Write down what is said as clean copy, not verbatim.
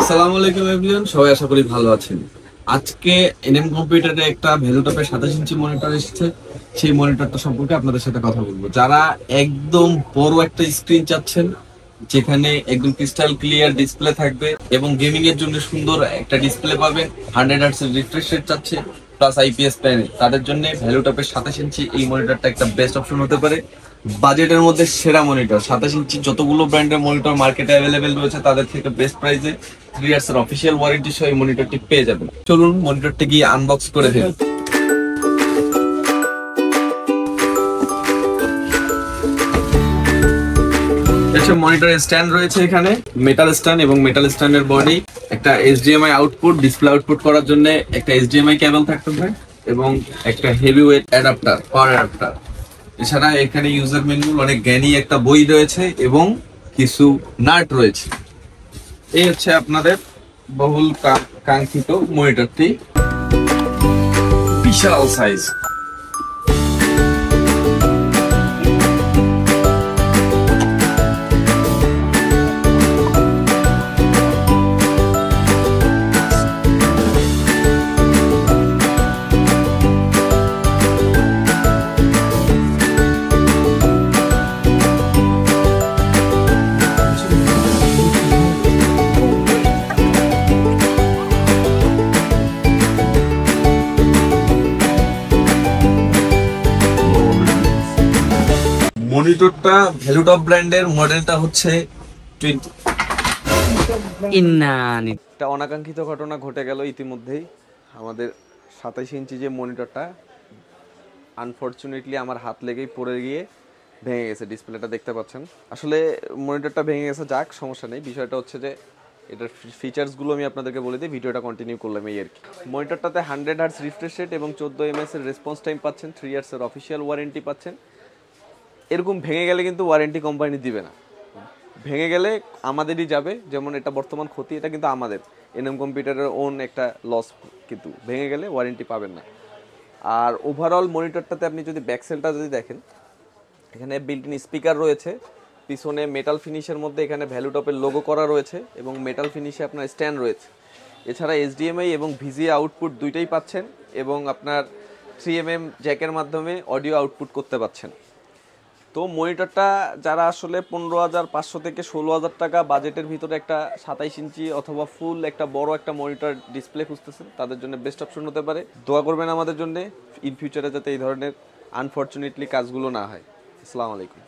আসসালামু আলাইকুম এভরিওয়ান, সবাই আশা করি ভালো আছেন। আজকে এনএম কম্পিউটারে একটা ভ্যালুটপের 27 ইঞ্চি মনিটর এসেছে। সেই মনিটরটা সম্পর্কে আপনাদের সাথে কথা বলবো। যারা একদম বড় একটা স্ক্রিন চাচ্ছেন, যেখানে একদম ক্রিস্টাল ক্লিয়ার ডিসপ্লে থাকবে এবং গেমিং এর জন্য সুন্দর একটা ডিসপ্লে পাবেন, 100 হার্টজ এর রিফ্রেশ রেট চাচ্ছে প্লাস আইপিএস প্যানেল, তাদের জন্য ভ্যালুটপের 27 ইঞ্চি এই মনিটরটা একটা বেস্ট অপশন হতে পারে। বাজেটের মধ্যে সেরা মনিটর, 27 ইঞ্চি যতগুলো ব্র্যান্ডের মনিটর মার্কেটে অ্যাভেলেবেল রয়েছে তাদের থেকে বেস্ট প্রাইসে 3 ইয়ার্স এর অফিসিয়াল ওয়ারেন্টি সহ এই মনিটরটি পেয়ে যাবেন। চলুন মনিটরটি গিয়ে আনবক্স করে ফেলি। মনিটরের স্ট্যান্ড রয়েছে, এখানে মেটাল স্ট্যান্ড এবং মেটাল স্ট্যান্ডের বডি, একটা এইচডিএমআই আউটপুট, ডিসপ্লে আউটপুট করার জন্য একটা এইচডিএমআই কেবল থাকতে হবে এবং একটা heavy weight adapter, power adapter. এছাড়া এখানে ইউজার ম্যানুয়াল, অনেক জ্ঞানী একটা বই রয়েছে এবং কিছু নাট রয়েছে। এই হচ্ছে আপনাদের বহুল কাঙ্ক্ষিত মনিটরটি, বিশাল সাইজ। মনিটরটা ভ্যালুটপ ব্র্যান্ডের, মডেলটা হচ্ছে 20। একটা অনাকাঙ্ক্ষিত ঘটনা ঘটে গেল ইতিমধ্যেই। আমাদের 27 ইঞ্চি যে মনিটরটা আনফরচুনেটলি আমার হাত লেগেই পড়ে গিয়ে ভেঙে গেছে। ডিসপ্লেটা দেখতে পাচ্ছেন। আসলে মনিটরটা ভেঙে গেছে, যাক সমস্যা নেই। বিষয়টা হচ্ছে যে এটার ফিচার্সগুলো আমি আপনাদেরকে বলে দিই, ভিডিওটা কন্টিনিউ করলাম এই আর কি। মনিটরটাতে 100 হার্টজ রিফ্রেশ রেট এবং 14 ms এর রেসপন্স টাইম পাচ্ছেন, 3 ইয়ার্স এর অফিসিয়াল ওয়ারেন্টি পাচ্ছেন। এরকম ভেঙে গেলে কিন্তু ওয়ারেন্টি কোম্পানি দিবে না, ভেঙে গেলে আমাদেরই যাবে। যেমন এটা বর্তমান ক্ষতি, এটা কিন্তু আমাদের এনএম কম্পিউটারের ওন একটা লস, কিন্তু ভেঙে গেলে ওয়ারেন্টি পাবেন না। আর ওভারঅল মনিটরটাতে আপনি যদি ব্যাকসেলটা যদি দেখেন, এখানে বিল্ট ইন স্পিকার রয়েছে, পিছনে মেটাল ফিনিশের মধ্যে এখানে ভ্যালুটপের লোগো করা রয়েছে এবং মেটাল ফিনিশে আপনার স্ট্যান্ড রয়েছে। এছাড়া এইচডিএমআই এবং ভিজিএ আউটপুট দুইটাই পাচ্ছেন এবং আপনার 3mm জ্যাকের মাধ্যমে অডিও আউটপুট করতে পাচ্ছেন। তো মনিটরটা যারা আসলে 15,500 থেকে 16,000 টাকা বাজেটের ভিতরে একটা 27 ইঞ্চি অথবা ফুল একটা বড় একটা মনিটর ডিসপ্লে খুঁজতেছেন, তাদের জন্য বেস্ট অপশন হতে পারে। দোয়া করবেন আমাদের জন্য ইন ফিউচারে যাতে এই ধরনের আনফরচুনেটলি কাজগুলো না হয়। আসসালামু আলাইকুম।